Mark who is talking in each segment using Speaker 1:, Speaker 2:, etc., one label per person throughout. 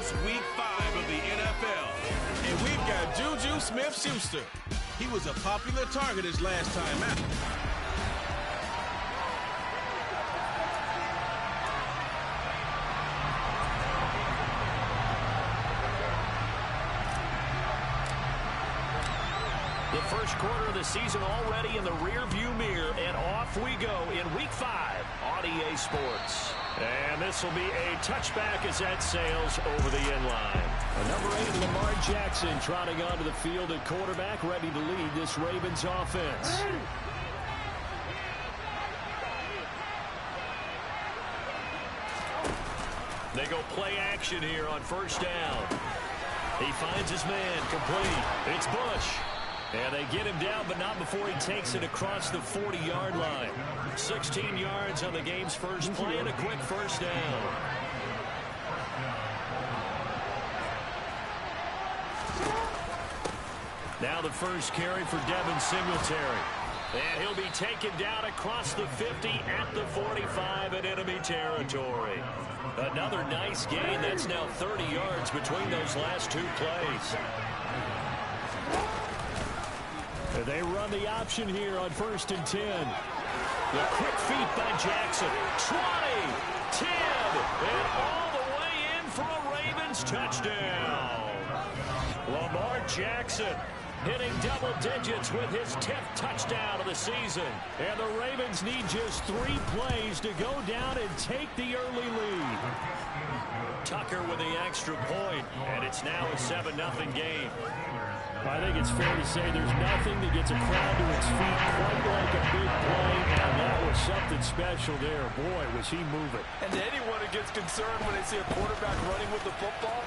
Speaker 1: It's Week 5 of the NFL, and we've got Juju Smith-Schuster. He was a popular target his last time out.
Speaker 2: The first quarter of the season already in the rearview mirror, and off we go in Week 5 on EA Sports. And this will be a touchback as that sails over the end line. Number 8, Lamar Jackson, trotting onto the field at quarterback, ready to lead this Ravens offense. They go play action here on first down. He finds his man, complete. It's Bush. And they get him down, but not before he takes it across the 40-yard line. 16 yards on the game's first play and a quick first down. Now the first carry for Devin Singletary. And he'll be taken down across the 50 at the 45 in enemy territory. Another nice gain. That's now 30 yards between those last two plays. They run the option here on 1st and 10. The quick feet by Jackson. 20, 10, and all the way in for a Ravens touchdown. Lamar Jackson hitting double digits with his 10th touchdown of the season. And the Ravens need just 3 plays to go down and take the early lead. Tucker with the extra point, and it's now a 7-0 game. I think it's fair to say there's nothing that gets a crowd to its feet quite like a big play, and that was something special there. Boy, was he moving.
Speaker 3: And to anyone who gets concerned when they see a quarterback running with the football,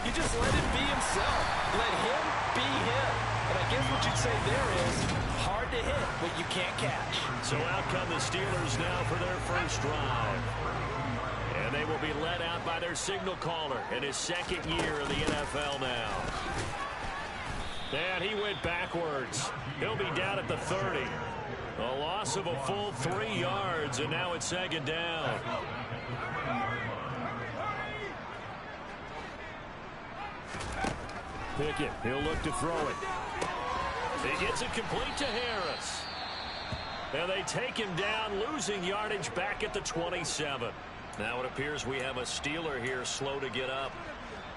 Speaker 3: you just let him be himself. Let him be him. And I guess what you'd say there is hard to hit, but you can't catch.
Speaker 2: So out come the Steelers now for their first drive. And they will be led out by their signal caller in his second year in the NFL now. And he went backwards. He'll be down at the 30. A loss of a full 3 yards, and now it's second down. Pickett, he'll look to throw it. He gets it complete to Harris. And they take him down, losing yardage back at the 27. Now it appears we have a Steeler here slow to get up.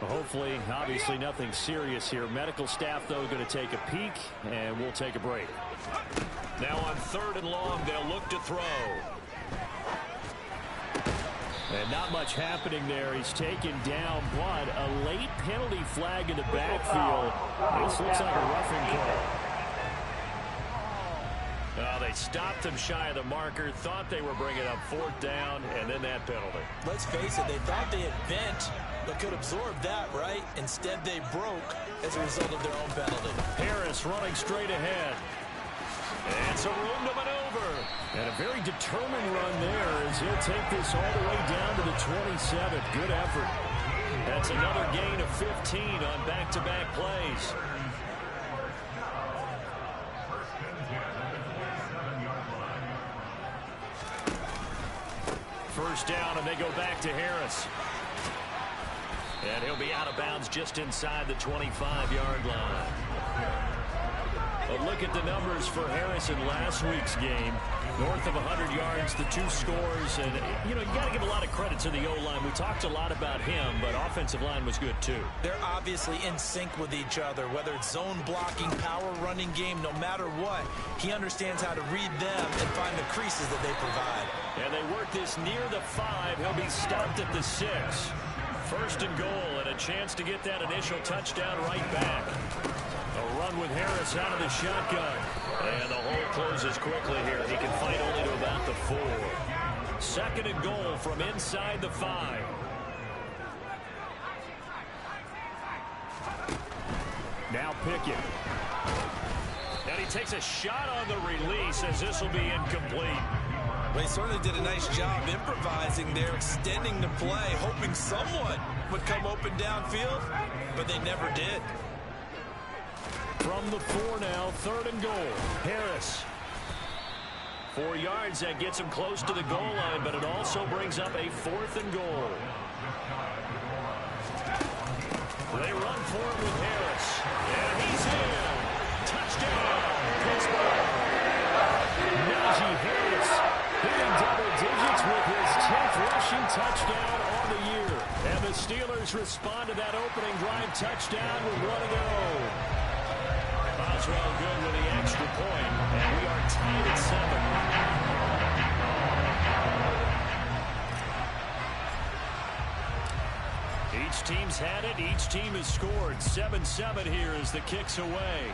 Speaker 4: Hopefully, obviously nothing serious here. Medical staff, though, going to take a peek, and we'll take a break.
Speaker 2: Now on 3rd and long, they'll look to throw.
Speaker 4: And not much happening there. He's taken down, but a late penalty flag in the backfield. This looks like a roughing call.
Speaker 2: They stopped him shy of the marker, thought they were bringing up 4th down, and then that penalty.
Speaker 3: Let's face it, they thought they had bent, but could absorb that, right? Instead, they broke as a result of their own penalty.
Speaker 2: Harris running straight ahead. And some room to maneuver.
Speaker 4: And a very determined run there as he'll take this all the way down to the 27th. Good effort.
Speaker 2: That's another gain of 15 on back-to-back plays. First down, and they go back to Harris. And he'll be out of bounds just inside the 25-yard line. But look at the numbers for Harris in last week's game. North of 100 yards, the 2 scores. And, you know, you got to give a lot of credit to the O-line. We talked a lot about him, but offensive line was good, too.
Speaker 3: They're obviously in sync with each other, whether it's zone blocking, power running game, no matter what. He understands how to read them and find the creases that they provide.
Speaker 2: And they work this near the 5. He'll be stopped at the 6. 1st and goal, and a chance to get that initial touchdown right back. A run with Harris out of the shotgun. And the hole closes quickly here. He can fight only to about the 4. 2nd and goal from inside the 5.
Speaker 4: Now Pickett.
Speaker 2: And he takes a shot on the release as this will be incomplete.
Speaker 3: Well, he certainly did a nice job improvising there, extending the play, hoping someone would come open downfield, but they never did.
Speaker 2: From the 4 now, 3rd and goal. Harris. 4 yards, that gets him close to the goal line, but it also brings up a 4th and goal. They run for it with Harris. And he's in. Touchdown, Pittsburgh. Najee Harris hitting double digits with his 10th rushing touchdown on the year. And the Steelers respond to that opening drive touchdown with one of their own. Boswell good with the extra point, and we are tied at 7. Each team's had it. Each team has scored. 7-7 here as the kick's away.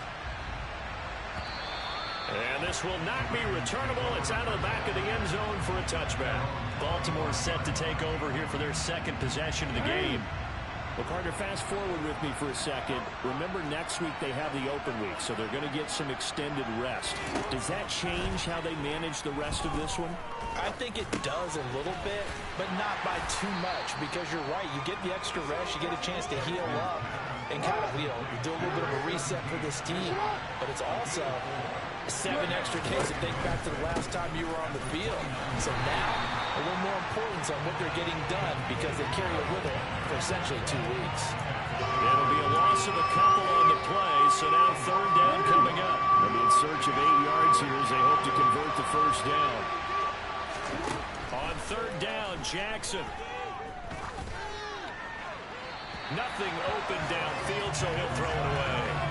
Speaker 2: And this will not be returnable. It's out of the back of the end zone for a touchback. Baltimore set to take over here for their second possession of the game.
Speaker 4: Well, Carter, fast forward with me for a second. Remember, next week they have the open week, so they're going to get some extended rest. Does that change how they manage the rest of this one?
Speaker 3: I think it does a little bit, but not by too much, because you're right. You get the extra rest, you get a chance to heal up and kind of, do a little bit of a reset for this team. But it's also 7 extra days to think back to the last time you were on the field. So now, a little more importance on what they're getting done because they carry it with them for essentially 2 weeks.
Speaker 2: It'll be a loss of a couple on the play, so now 3rd down coming up.
Speaker 4: They'll be in search of 8 yards here as they hope to convert the first down.
Speaker 2: On 3rd down, Jackson. Nothing open downfield, so he'll throw it away.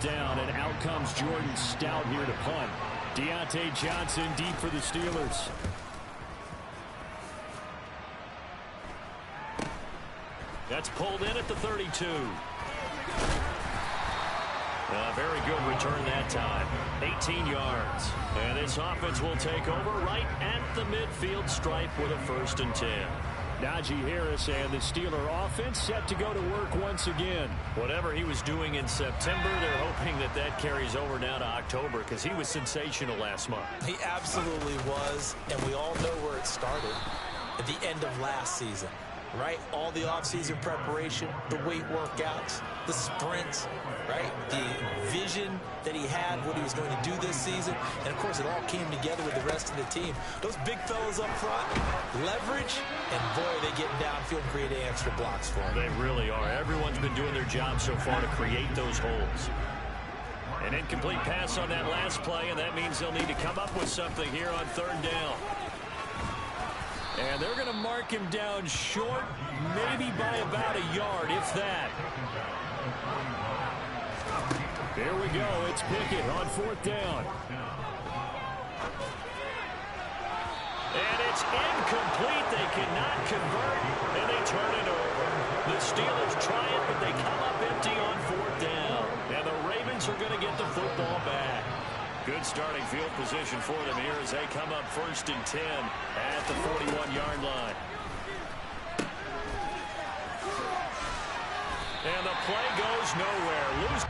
Speaker 4: Down, and out comes Jordan Stout here to punt. Deontay Johnson deep for the Steelers.
Speaker 2: That's pulled in at the 32. Very good return that time. 18 yards. And this offense will take over right at the midfield stripe with a 1st and 10.
Speaker 4: Najee Harris and the Steeler offense set to go to work once again.
Speaker 2: Whatever he was doing in September, they're hoping that that carries over now to October because he was sensational last month.
Speaker 3: He absolutely was, and we all know where it started at the end of last season, right? All the offseason preparation, the weight workouts, the sprints, right? The vision that he had, what he was going to do this season, and of course it all came together with the rest of the team. Those big fellas up front, leverage, and boy, are they getting downfield and creating extra blocks for them.
Speaker 2: They really are. Everyone's been doing their job so far to create those holes. An incomplete pass on that last play, and that means they'll need to come up with something here on 3rd down. And they're going to mark him down short, maybe by about a yard, if that.
Speaker 4: There we go. It's Pickett on 4th down.
Speaker 2: And it's incomplete. They cannot convert, and they turn it over. The Steelers try it, but they come up empty on 4th down. And the Ravens are going to get the football back. Good starting field position for them here as they come up 1st and 10 at the 41-yard line. And the play goes nowhere. Loose.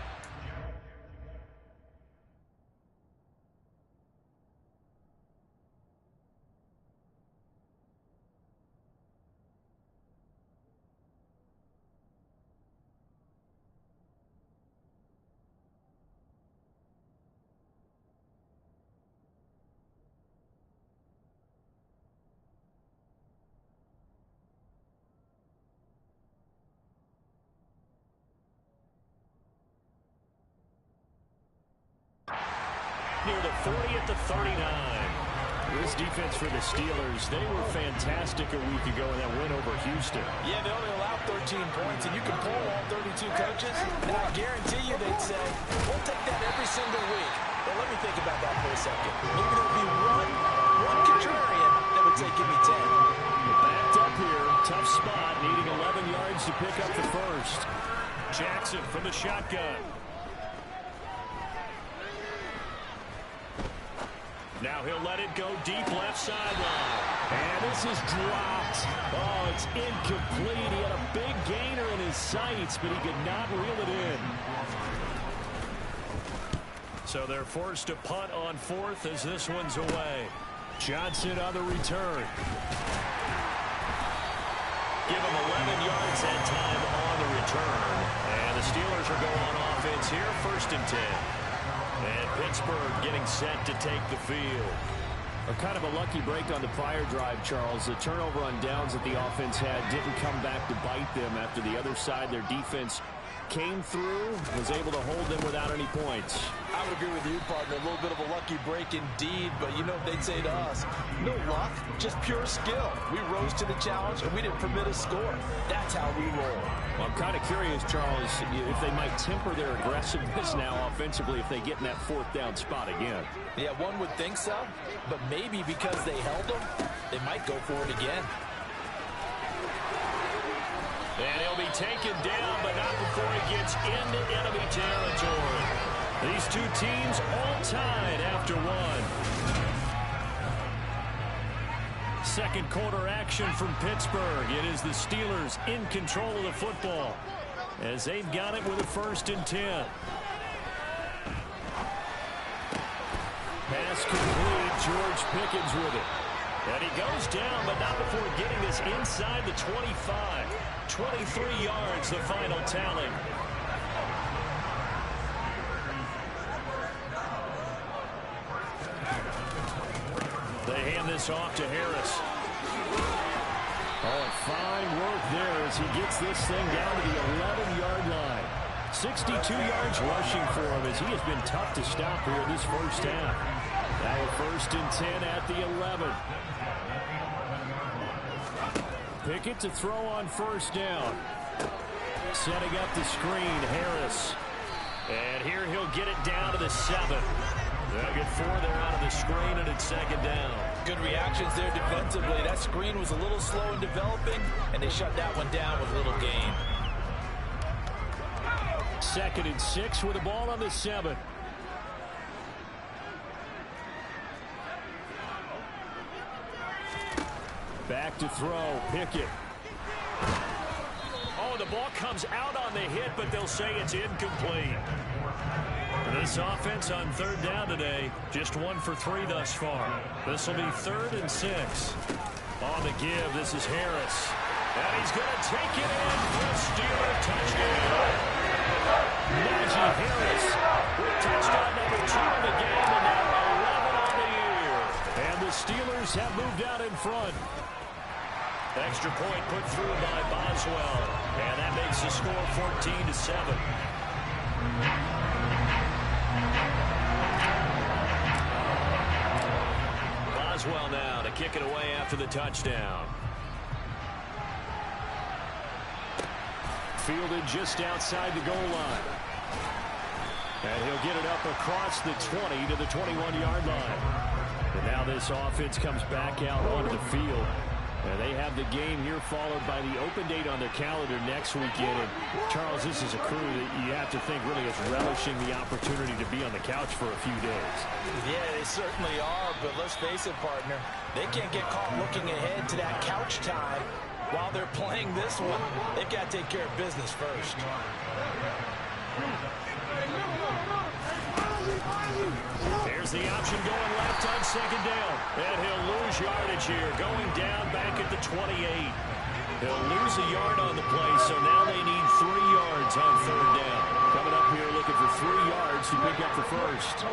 Speaker 2: Near the 40 at the 39.
Speaker 4: This defense for the Steelers, they were fantastic a week ago in that win over Houston.
Speaker 3: Yeah, they only allowed 13 points, and you can poll all 32 coaches, and I guarantee you they'd say, we'll take that every single week. Well, let me think about that for a second. Maybe there'll be one contrarian that would say, give me 10.
Speaker 4: Backed up here, tough spot, needing 11 yards to pick up the first.
Speaker 2: Jackson from the shotgun. Now he'll let it go deep left sideline.
Speaker 4: And this is dropped. Oh, it's incomplete. He had a big gainer in his sights, but he could not reel it in.
Speaker 2: So they're forced to punt on 4th as this one's away.
Speaker 4: Johnson on the return.
Speaker 2: Give him 11 yards that time on the return. return. And the Steelers are going on offense here, 1st and 10. And Pittsburgh getting set to take the field.
Speaker 4: Kind of a lucky break on the prior drive, Charles. The turnover on downs that the offense had didn't come back to bite them after the other side. Their defense came through, was able to hold them without any points.
Speaker 3: I would agree with you, partner. A little bit of a lucky break indeed, but you know what they'd say to us? No luck, just pure skill. We rose to the challenge, and we didn't permit a score. That's how we roll.
Speaker 4: Well, I'm kind of curious, Charles, if they might temper their aggressiveness now offensively if they get in that 4th down spot again.
Speaker 3: Yeah, one would think so, but maybe because they held them, they might go for it again.
Speaker 2: And he'll be taken down, but not before he gets into enemy territory. These two teams all tied after one. Second quarter action from Pittsburgh. It is the Steelers in control of the football as they've got it with a 1st and 10.
Speaker 4: Pass complete. George Pickens with it.
Speaker 2: And he goes down, but not before getting this inside the 25. 23 yards, the final tally. They hand this off to Harris.
Speaker 4: Oh, fine work there as he gets this thing down to the 11-yard line. 62 yards rushing for him as he has been tough to stop here this first half. Now a 1st and 10 at the 11. Pickett to throw on 1st down. Setting up the screen, Harris.
Speaker 2: And here he'll get it down to the 7. They'll get 4 there out of the screen, and it's 2nd down.
Speaker 3: Good reactions there defensively. That screen was a little slow in developing, and they shut that one down with little gain.
Speaker 4: 2nd and 6 with the ball on the 7. Back to throw, Pickett.
Speaker 2: Oh, the ball comes out on the hit, but they'll say it's incomplete. This offense on 3rd down today, just 1 for 3 thus far. This will be 3rd and 6. On the give, this is Harris. And he's going to take it in for a Steeler touchdown. Najee Harris with touchdown number 2 in the game, and now 11 on the year.
Speaker 4: And the Steelers have moved out in front.
Speaker 2: Extra point put through by Boswell. And that makes the score 14-7. Boswell now to kick it away after the touchdown.
Speaker 4: Fielded just outside the goal line. And he'll get it up across the 20 to the 21-yard line. And now this offense comes back out onto the field. And they have the game here followed by the open date on their calendar next weekend. And Charles, this is a crew that you have to think really is relishing the opportunity to be on the couch for a few days.
Speaker 3: Yeah, they certainly are, but let's face it, partner. They can't get caught looking ahead to that couch time while they're playing this one. They've got to take care of business first.
Speaker 2: Here's the option going left on 2nd down. And he'll lose yardage here, going down back at the 28. He'll lose a yard on the play, so now they need 3 yards on 3rd down.
Speaker 4: Coming up here looking for 3 yards to pick up the first.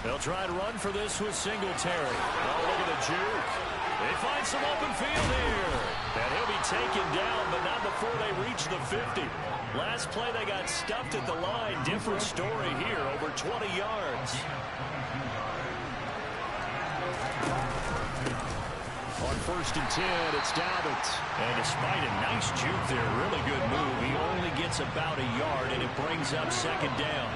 Speaker 2: They'll try to run for this with Singletary. Oh, look at the juke. They find some open field here. And he'll be taken down, but not before they reach the 50. Last play, they got stuffed at the line. Different story here, over 20 yards.
Speaker 4: On 1st and 10, it's Dobbins.
Speaker 2: And despite a nice juke there, really good move, he only gets about a yard, and it brings up 2nd down.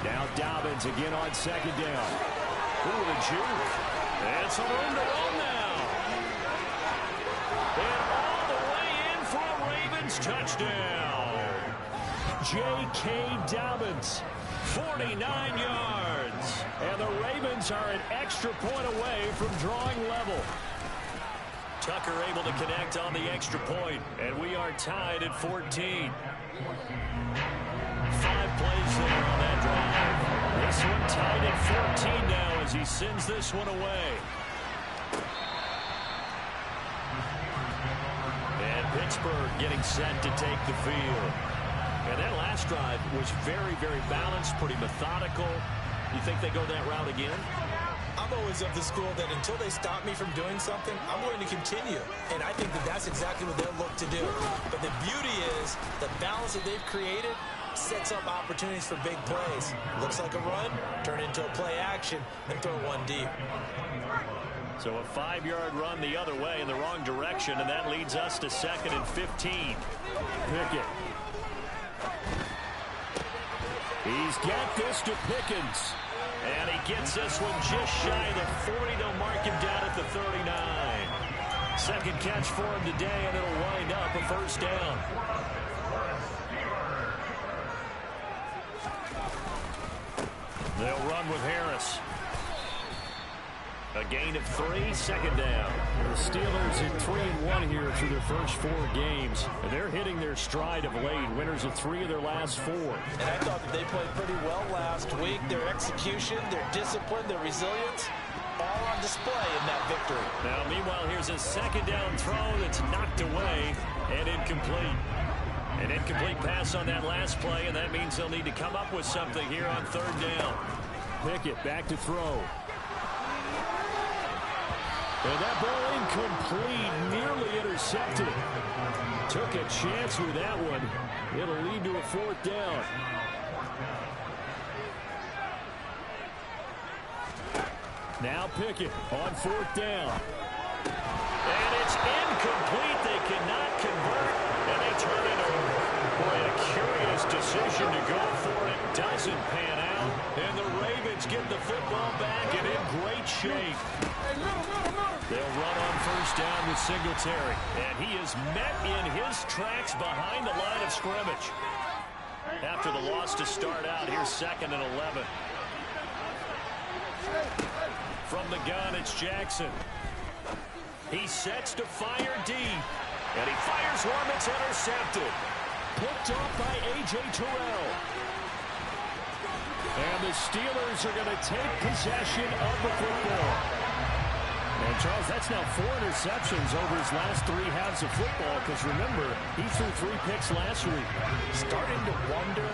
Speaker 4: Now Dobbins again on 2nd down.
Speaker 2: Ooh, the juke. And some room to run now. And all the way in for a Ravens touchdown.
Speaker 4: J.K. Dobbins.
Speaker 2: 49 yards.
Speaker 4: And the Ravens are an extra point away from drawing level.
Speaker 2: Tucker able to connect on the extra point, and we are tied at 14. 5 plays there on that drive. This one tied at 14 now as he sends this one away. Pittsburgh getting set to take the field. And that last drive was very, very balanced, pretty methodical. You think they go that route again?
Speaker 3: I'm always of the school that until they stop me from doing something, I'm going to continue. And I think that that's exactly what they'll look to do. But the beauty is the balance that they've created sets up opportunities for big plays. Looks like a run, turn into a play action, and throw one deep.
Speaker 2: So a 5-yard run the other way in the wrong direction, and that leads us to 2nd and 15. Pickett. He's got this to Pickens. And he gets this one just shy of the 40. They'll mark him down at the 39. Second catch for him today, and it'll wind up a first down. They'll run with Harris. A gain of 3, second down.
Speaker 4: The Steelers at 3-1 here through their first 4 games. And they're hitting their stride of late. Winners of 3 of their last 4.
Speaker 3: And I thought that they played pretty well last week. Their execution, their discipline, their resilience, all on display in that victory.
Speaker 2: Now, meanwhile, here's a second down throw that's knocked away and incomplete. An incomplete pass on that last play, and that means they'll need to come up with something here on 3rd down.
Speaker 4: Pickett back to throw. And that ball incomplete, nearly intercepted. Took a chance with that one. It'll lead to a 4th down. Now Pickett on 4th down.
Speaker 2: And it's incomplete. They cannot convert, and they turn it over. Boy, a curious decision to go for it. Doesn't pan out, and the Ravens get the football back and in great shape. They'll run on 1st down with Singletary, and he is met in his tracks behind the line of scrimmage. After the loss to start out, here's 2nd and 11. From the gun, it's Jackson. He sets to fire deep, and he fires one that's intercepted.
Speaker 4: Picked off by A.J. Terrell. And the Steelers are going to take possession of the football. And, Charles, that's now 4 interceptions over his last 3 halves of football, because, remember, he threw 3 picks last week.
Speaker 3: Starting to wonder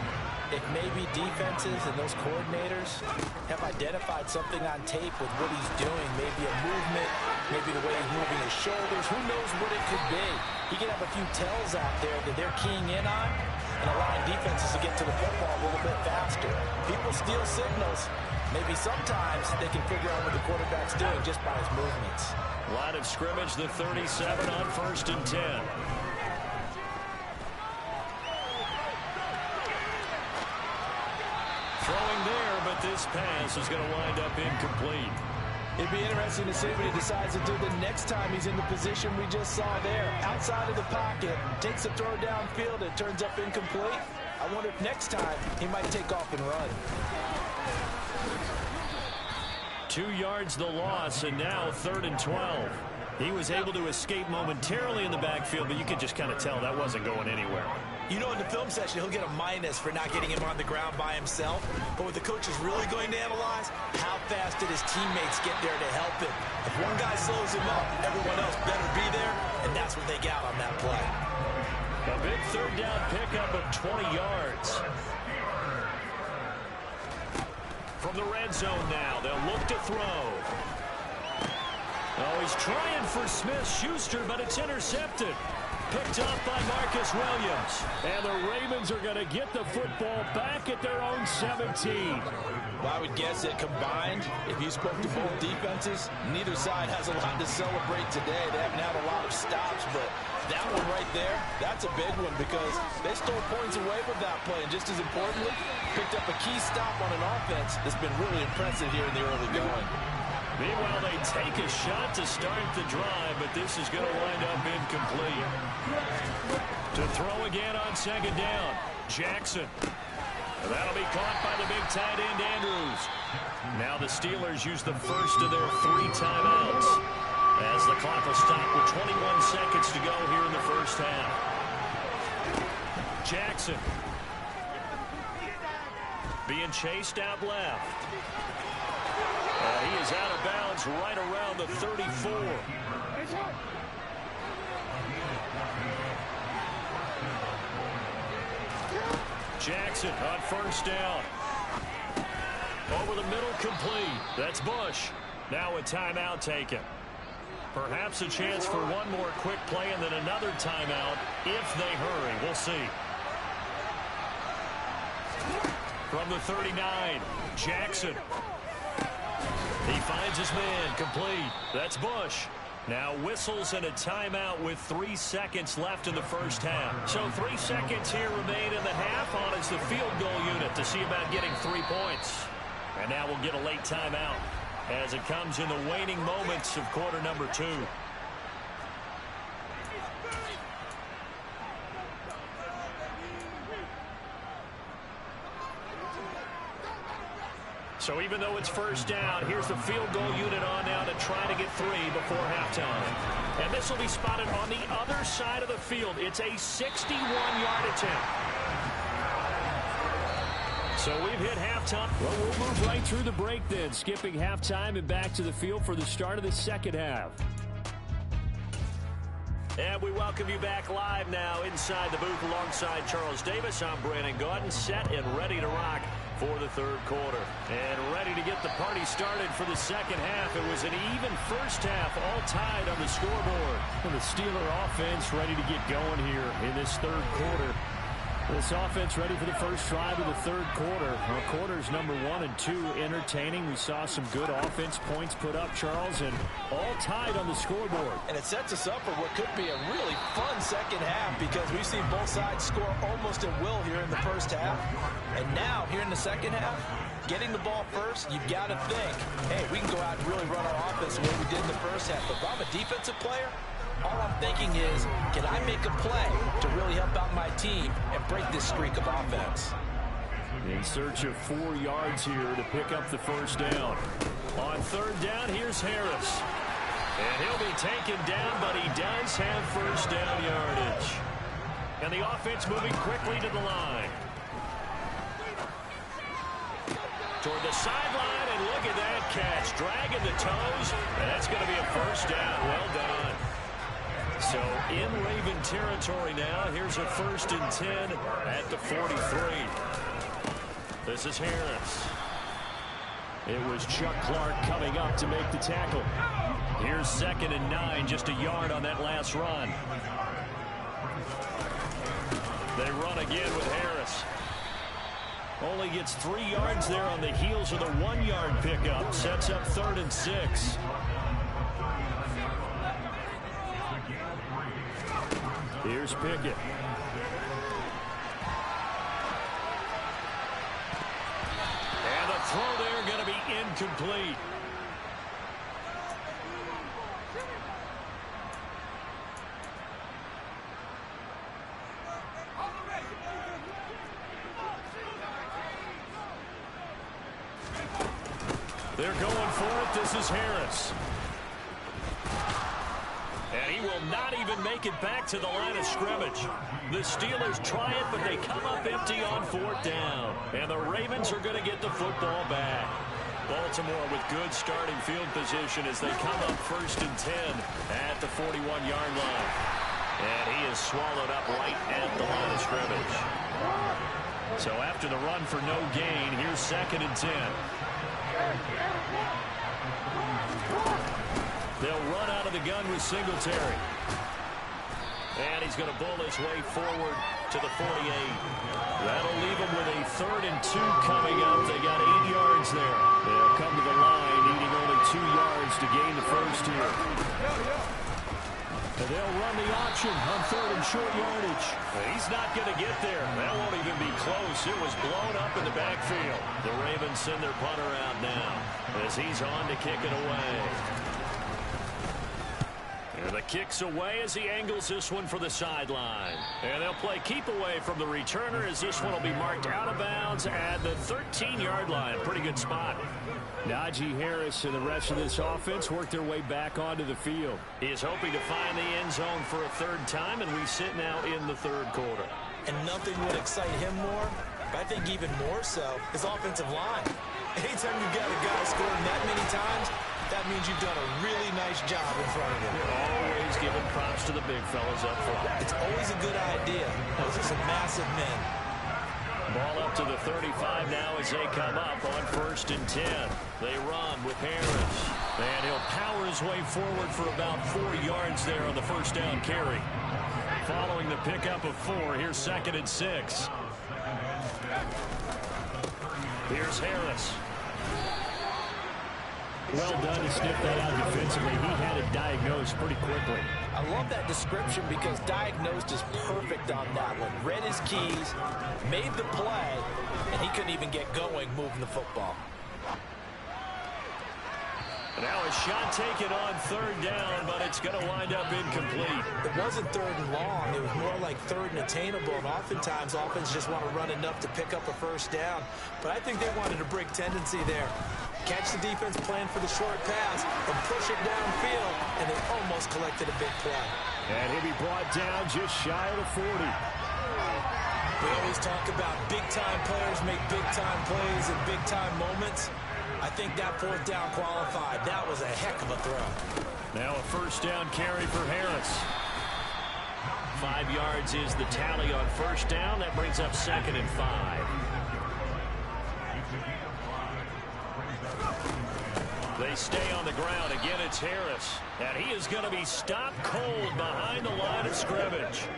Speaker 3: if maybe defenses and those coordinators have identified something on tape with what he's doing. Maybe a movement, maybe the way he's moving his shoulders. Who knows what it could be? He could have a few tells out there that they're keying in on and allowing defenses to get to the football a little bit faster. People steal signals. Maybe sometimes they can figure out what the quarterback's doing just by his movements.
Speaker 2: Line of scrimmage, the 37 on 1st and 10. Throwing there, but this pass is going to wind up incomplete.
Speaker 3: It'd be interesting to see what he decides to do the next time he's in the position we just saw there. Outside of the pocket, takes a throw downfield, it turns up incomplete. I wonder if next time he might take off and run.
Speaker 2: 2 yards the loss, and now 3rd and 12. He was able to escape momentarily in the backfield, but you could just kind of tell that wasn't going anywhere.
Speaker 3: You know, in the film session, he'll get a minus for not getting him on the ground by himself. But what the coach is really going to analyze, how fast did his teammates get there to help him? If one guy slows him up, everyone else better be there, and that's what they got on that play.
Speaker 2: A big 3rd down pickup of 20 yards. From the red zone now, they'll look to throw. Oh, he's trying for Smith-Schuster, but it's intercepted. Picked off by Marcus Williams.
Speaker 4: And the Ravens are going to get the football back at their own 17.
Speaker 3: Well, I would guess that combined, if you spoke to both defenses, neither side has a lot to celebrate today. They haven't had a lot of stops, but that one right there, that's a big one because they stole points away with that play. And just as importantly, picked up a key stop on an offense that's been really impressive here in the early going.
Speaker 2: Meanwhile, they take a shot to start the drive, but this is going to wind up incomplete. To throw again on 2nd down, Jackson. That'll be caught by the big tight end, Andrews. Now the Steelers use the first of their 3 timeouts as the clock will stop with 21 seconds to go here in the first half. Jackson being chased out left. He is out of bounds right around the 34. Jackson on first down. Over the middle, complete. That's Bush. Now a timeout taken. Perhaps a chance for one more quick play and then another timeout if they hurry. We'll see. From the 39, Jackson. He finds his man, complete. That's Bush. Now whistles and a timeout with 3 seconds left in the first half. So 3 seconds here remain in the half. On is the field goal unit to see about getting 3 points. And now we'll get a late timeout as it comes in the waning moments of quarter number 2. So even though it's first down, here's the field goal unit on now to try to get 3 before halftime. And this will be spotted on the other side of the field. It's a 61-yard attempt. So we've hit halftime. Well, we'll move right through the break then, skipping halftime and back to the field for the start of the second half. And we welcome you back live now inside the booth alongside Charles Davis. I'm Brandon Gaudin, set and ready to rock for the third quarter. And ready to get the party started for the second half. It was an even first half, all tied on the scoreboard. And the Steeler offense ready to get going here in this third quarter. This offense ready for the first drive of the third quarter. Well, quarters number 1 and 2 entertaining. We saw some good offense points put up, Charles, and all tied on the scoreboard.
Speaker 3: And it sets us up for what could be a really fun second half because we've seen both sides score almost at will here in the first half. And now, here in the second half, getting the ball first, you've got to think, hey, we can go out and really run our offense the way we did in the first half. But if I'm a defensive player, all I'm thinking is, can I make a play to really help out my team and break this streak of offense?
Speaker 2: In search of 4 yards here to pick up the first down. On third down, here's Harris. And he'll be taken down, but he does have first down yardage. And the offense moving quickly to the line. Toward the sideline, and look at that catch. Dragging the toes, and that's going to be a first down. Well done. So in Raven territory now. Here's a 1st and 10 at the 43. This is Harris. It was Chuck Clark coming up to make the tackle. Here's 2nd and 9, just a yard on that last run. They run again with Harris. Only gets 3 yards there on the heels of the 1-yard pickup. Sets up 3rd and 6. Here's Pickett. And the throw there going to be incomplete. They're going for it. This is Harris. And he will not even make it back to the line of scrimmage. The Steelers try it, but they come up empty on 4th down. And the Ravens are going to get the football back. Baltimore with good starting field position as they come up 1st and 10 at the 41-yard line. And he is swallowed up right at the line of scrimmage. So after the run for no gain, here's 2nd and 10. They'll run out of the gun with Singletary. And he's going to bull his way forward to the 48. That'll leave him with a 3rd and 2 coming up. They got 8 yards there. They'll come to the line, needing only 2 yards to gain the first here. And they'll run the option on 3rd and short yardage. He's not going to get there. That won't even be close. It was blown up in the backfield. The Ravens send their punter out now as he's on to kick it away. And the kick's away as he angles this one for the sideline. And they'll play keep away from the returner as this one will be marked out of bounds at the 13-yard line. Pretty good spot. Najee Harris and the rest of this offense work their way back onto the field. He is hoping to find the end zone for a 3rd time, and we sit now in the 3rd quarter.
Speaker 3: And nothing would excite him more, but I think even more so, his offensive line. Anytime you've got a guy scoring that many times, that means you've done a really nice job in front of him.
Speaker 2: You're always giving props to the big fellas up front.
Speaker 3: It's always a good idea. Those are some massive men.
Speaker 2: Ball up to the 35 now as they come up on 1st and 10. They run with Harris. And he'll power his way forward for about 4 yards there on the first down carry. Following the pickup of 4, here's 2nd and 6. Here's Harris.
Speaker 4: Well done to sniff that out defensively. He had it diagnosed pretty quickly.
Speaker 3: I love that description because diagnosed is perfect on that one. Read his keys, made the play, and he couldn't even get going moving the football.
Speaker 2: Now a shot taken on 3rd down, but it's going to wind up incomplete.
Speaker 3: It wasn't 3rd and long. It was more like 3rd and attainable, and oftentimes offense just want to run enough to pick up a first down. But I think they wanted a brick tendency there. Catch the defense plan for the short pass and push it downfield, and they almost collected a big play.
Speaker 4: And he'll be brought down just shy of the 40.
Speaker 3: We always talk about big-time players make big-time plays in big-time moments. I think that 4th down qualified. That was a heck of a throw.
Speaker 2: Now a first down carry for Harris. 5 yards is the tally on first down. That brings up 2nd and 5. They stay on the ground. Again, it's Harris. And he is going to be stopped cold behind the line of scrimmage.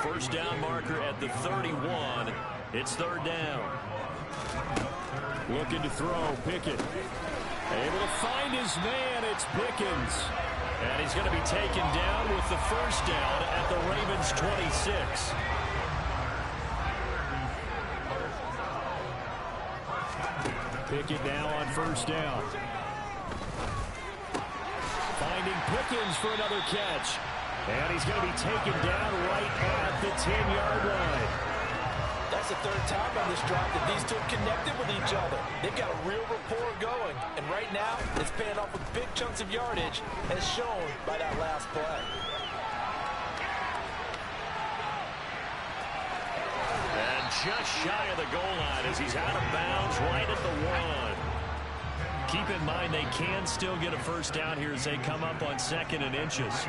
Speaker 2: First down marker at the 31. It's 3rd down.
Speaker 4: Looking to throw, Pickett. Able to find his man, it's Pickens.
Speaker 2: And he's going to be taken down with the first down at the Ravens' 26.
Speaker 4: Pickett now on first down. Finding Pickens for another catch. And he's going to be taken down right at the 10-yard line.
Speaker 3: That's the 3rd time on this drive that these two have connected with each other. They've got a real rapport going. And right now, it's paying off with big chunks of yardage, as shown by that last play.
Speaker 2: And just shy of the goal line as he's out of bounds right at the 1. Keep in mind they can still get a first down here as they come up on 2nd and inches.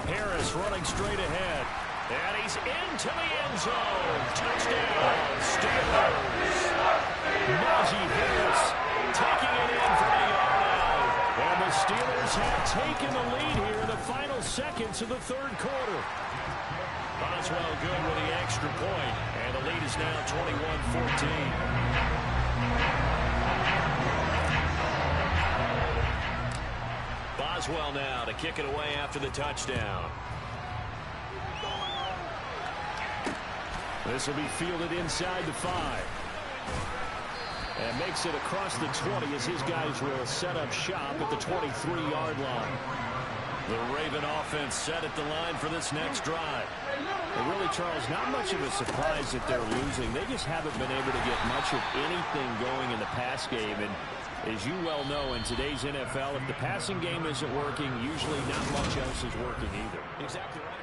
Speaker 2: Harris running straight ahead. And he's into the end zone. Touchdown, Steelers. Najee Harris taking it in for the yard out. And the Steelers have taken the lead here in the final seconds of the 3rd quarter. Boswell good with the extra point. And the lead is now 21-14. Boswell now to kick it away after the touchdown.
Speaker 4: This will be fielded inside the 5. And makes it across the 20 as his guys will set up shop at the 23-yard line.
Speaker 2: The Raven offense set at the line for this next drive.
Speaker 4: And really, Charles, not much of a surprise that they're losing. They just haven't been able to get much of anything going in the pass game. And as you well know, in today's NFL, if the passing game isn't working, usually not much else is working either.
Speaker 3: Exactly right.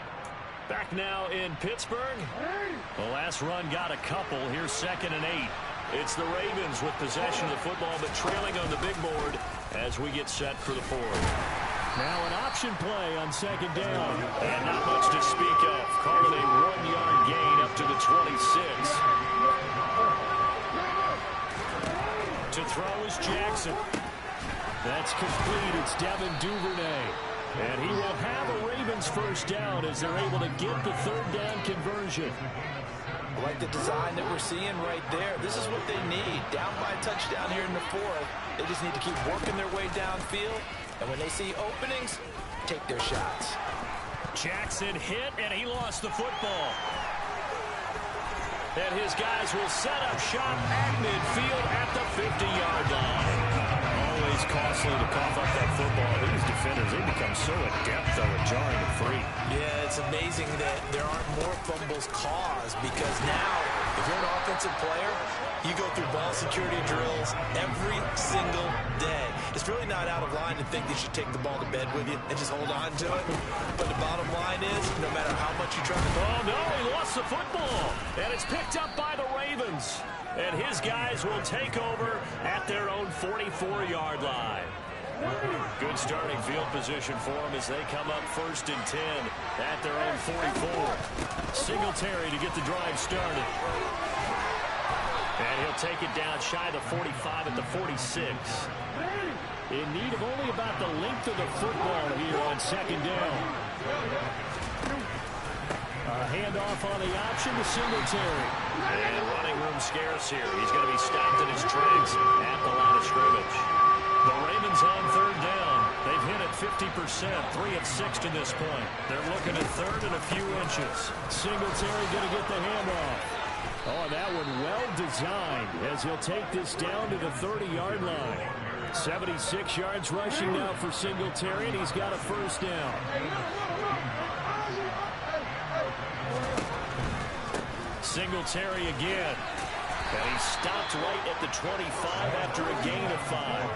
Speaker 2: Back now in Pittsburgh. The last run got a couple. Here's 2nd and 8. It's the Ravens with possession of the football, but trailing on the big board as we get set for the 4th.
Speaker 4: Now an option play on 2nd down.
Speaker 2: And not much to speak of. Calling a 1-yard gain up to the 26. To throw is Jackson.
Speaker 4: That's complete. It's Devin Duvernay. And he will have a Ravens first down as they're able to get the 3rd down conversion.
Speaker 3: I like the design that we're seeing right there. This is what they need. Down by a touchdown here in the 4th. They just need to keep working their way downfield. And when they see openings, take their shots.
Speaker 2: Jackson hit, and he lost the football. And his guys will set up shop at midfield at the 50-yard line. Always costly to cough up that football. These defenders, they become so adept, though, at jarring it free.
Speaker 3: Yeah, it's amazing that there aren't more fumbles caused because now, if you're an offensive player, you go through ball security drills every single day. It's really not out of line to think that you should take the ball to bed with you and just hold on to it. But the bottom line is, no matter how much you try to...
Speaker 2: Oh, no, he lost the football. And it's picked up by the Ravens. And his guys will take over at their own 44-yard line. Good starting field position for them as they come up 1st and 10 at their own 44. Singletary to get the drive started. And he'll take it down shy of the 45 at the 46. In need of only about the length of the football here on 2nd down. A handoff on the option to Singletary. And running room scarce here. He's going to be stopped in his tracks at the line of scrimmage. The Ravens on 3rd down. They've hit it 50%, 3 of 6 to this point. They're looking at 3rd and a few inches. Singletary going to get the handoff. Oh, and that one well designed as he'll take this down to the 30-yard line. 76 yards rushing now for Singletary, and he's got a 1st down. Singletary again. And he stopped right at the 25 after a gain of 5.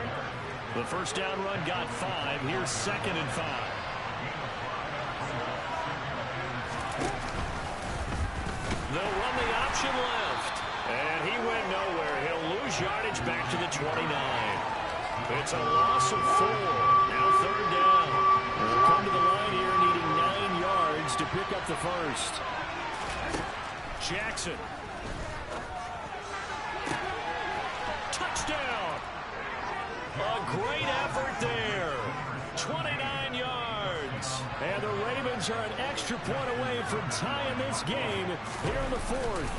Speaker 2: The 1st down run got 5. Here's 2nd and 5. They'll run the option left. And he went nowhere. He'll lose yardage back to the 29. It's a loss of 4. Now 3rd down. They'll come to the line here needing 9 yards to pick up the 1st. Jackson. Touchdown. A great effort there. 29 yards. And the Ravens are an extra point away from tying this game here in the 4th.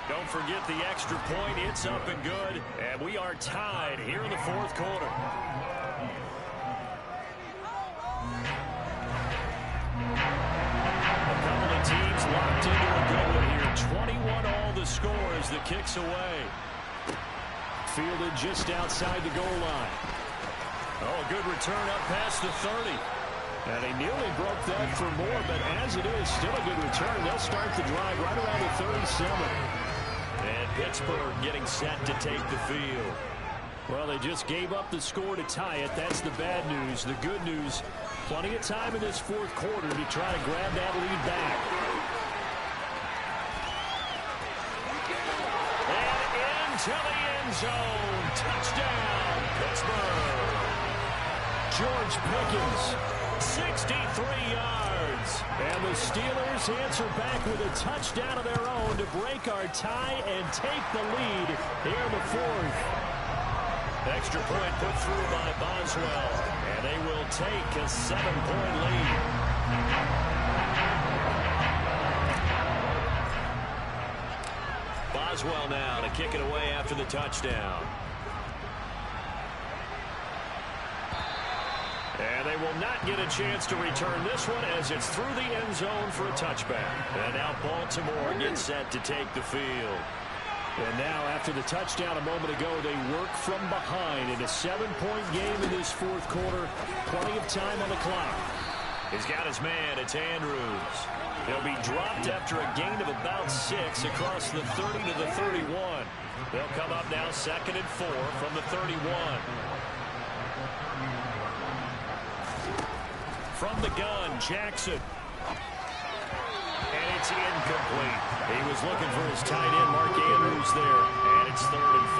Speaker 2: Don't forget the extra point. It's up and good. And we are tied here in the 4th quarter. A couple of teams locked into a good one here. 21 all the score as the kick's away. Fielded just outside the goal line. Oh, a good return up past the 30. And he nearly broke that for more, but as it is, still a good return. They'll start the drive right around the 37. And Pittsburgh getting set to take the field. Well, they just gave up the score to tie it. That's the bad news. The good news, plenty of time in this 4th quarter to try to grab that lead back. And into the end zone. Touchdown, Pittsburgh. George Pickens, 63 yards. And the Steelers answer back with a touchdown of their own to break our tie and take the lead here in the 4th. Extra point put through by Boswell. And they will take a 7-point lead. Boswell now to kick it away after the touchdown. And they will not get a chance to return this one as it's through the end zone for a touchback. And now Baltimore gets set to take the field. And now after the touchdown a moment ago, they work from behind in a 7-point game in this 4th quarter. Plenty of time on the clock. He's got his man. It's Andrews. He'll be dropped after a gain of about 6 across the 30 to the 31. They'll come up now 2nd and 4 from the 31. From the gun, Jackson. And it's incomplete. He was looking for his tight end, Mark Andrews, there. And it's 3rd and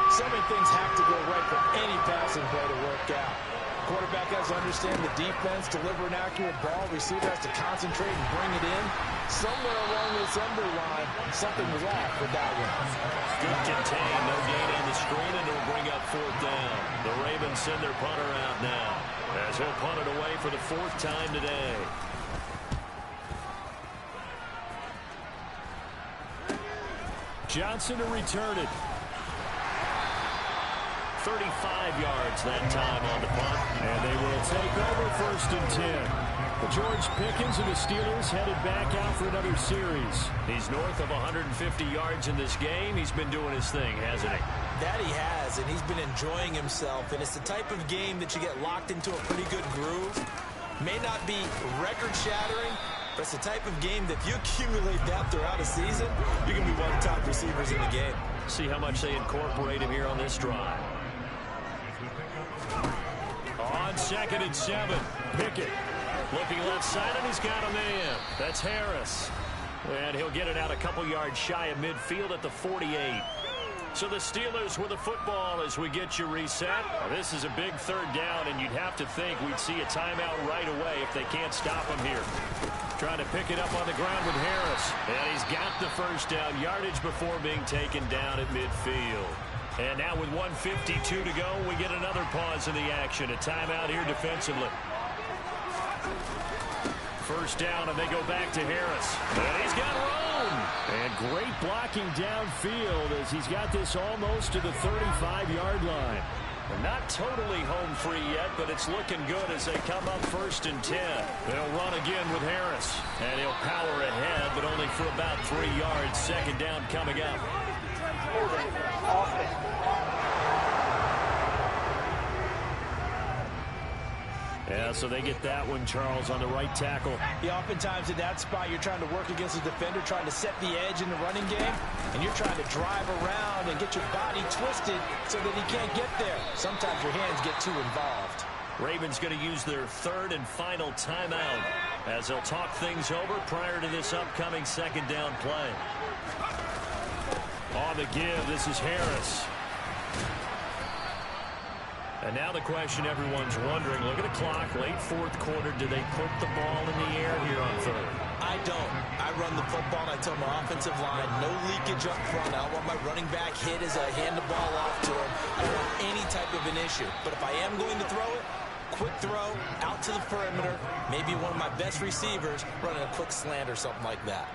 Speaker 2: 4.
Speaker 3: So many things have to go right for any passing play to work out. Quarterback has to understand the defense, deliver an accurate ball. Receiver has to concentrate and bring it in. Somewhere along the assembly line, something was off with that one.
Speaker 2: Good contain, no gain on the screen, and it'll bring up 4th down. The Ravens send their punter out now, as he'll punt it away for the 4th time today. Johnson to return it. 35 yards that time on the punt. And they will take over 1st and 10. But George Pickens and the Steelers headed back out for another series. He's north of 150 yards in this game. He's been doing his thing, hasn't he?
Speaker 3: That he has, and he's been enjoying himself. And it's the type of game that you get locked into a pretty good groove. May not be record-shattering, but it's the type of game that if you accumulate that throughout a season, you're going to be one of the top receivers in the game.
Speaker 2: See how much they incorporate him here on this drive. On 2nd and 7, Pickett looking left side, and he's got a man. That's Harris. And he'll get it out a couple yards shy of midfield at the 48. So the Steelers with the football as we get you reset. This is a big third down, and you'd have to think we'd see a timeout right away if they can't stop him here. Trying to pick it up on the ground with Harris. And he's got the first down yardage before being taken down at midfield. And now with 1:52 to go, we get another pause in the action. A timeout here defensively. First down, and they go back to Harris. And he's got room.
Speaker 4: And great blocking downfield as he's got this almost to the 35-yard line.
Speaker 2: Not totally home free yet, but it's looking good as they come up 1st and 10. They'll run again with Harris. And he'll power ahead, but only for about 3 yards. Second down coming up. Yeah, so they get that one, Charles, on the right tackle.
Speaker 3: Yeah, oftentimes in that spot, you're trying to work against a defender, trying to set the edge in the running game, and you're trying to drive around and get your body twisted so that he can't get there. Sometimes your hands get too involved.
Speaker 2: Ravens going to use their third and final timeout as they'll talk things over prior to this upcoming second down play. On the give, this is Harris. And now the question everyone's wondering, look at the clock, late fourth quarter, do they put the ball in the air here on third?
Speaker 3: I don't. I run the football, and I tell my offensive line, no leakage up front. I don't want my running back hit as I hand the ball off to him. I don't want any type of an issue. But if I am going to throw it, quick throw, out to the perimeter, maybe one of my best receivers running a quick slant or something like that.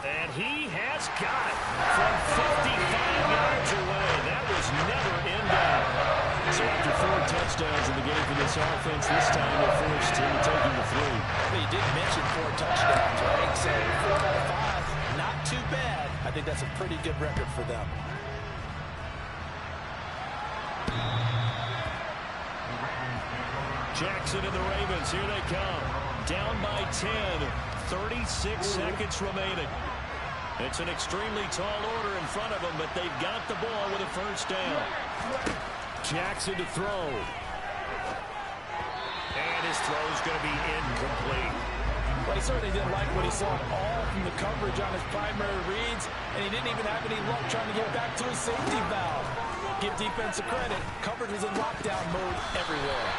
Speaker 2: And he has got it from 55 yards away. That was never in doubt.
Speaker 4: So after 4 touchdowns in the game for this offense, this time they're forced into taking the 3.
Speaker 3: Well, you did mention 4 touchdowns, right? So 4 out of 5, not too bad. I think that's a pretty good record for them.
Speaker 2: Jackson and the Ravens, here they come. Down by 10, 36 seconds remaining. It's an extremely tall order in front of them, but they've got the ball with a first down.
Speaker 4: Jackson to throw.
Speaker 2: And his throw's going to be incomplete.
Speaker 3: Well, he certainly didn't like what he saw all from the coverage on his primary reads, and he didn't even have any luck trying to get back to his safety valve. Give defense a credit. Coverage was in lockdown mode everywhere.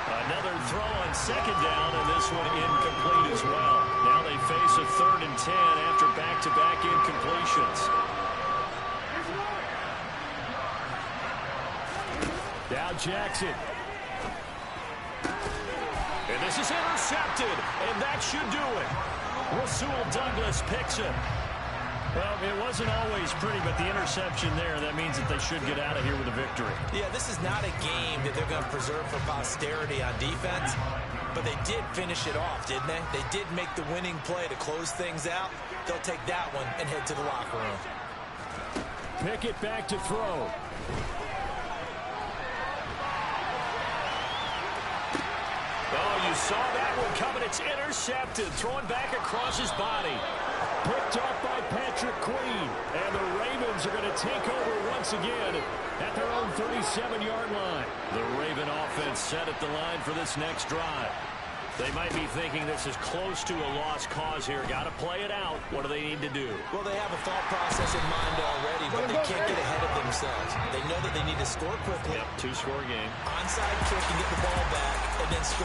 Speaker 2: Another throw on second down, and this one incomplete as well. Now they face a 3rd and 10 after back-to-back incompletions.
Speaker 4: Now Jackson.
Speaker 2: And this is intercepted, and that should do it. Rasul Douglas picks it. Well, it wasn't always pretty, but the interception there, that means that they should get out of here with a victory.
Speaker 3: Yeah, this is not a game that they're going to preserve for posterity on defense, but they did finish it off, didn't they? They did make the winning play to close things out. They'll take that one and head to the locker room.
Speaker 4: Pickett back to throw.
Speaker 2: Oh, you saw that one coming. It's intercepted. Throwing back across his body.
Speaker 4: Picked off by Patrick Queen. And the Ravens are going to take over once again at their own 37-yard line.
Speaker 2: The Raven offense set at the line for this next drive. They might be thinking this is close to a lost cause here. Got to play it out. What do they need to do?
Speaker 3: Well, they have a thought process in mind already, but they can't get ahead of themselves. They know that they need to score quickly.
Speaker 2: Yep, 2-score game.
Speaker 3: Onside kick and get the ball back, and then score.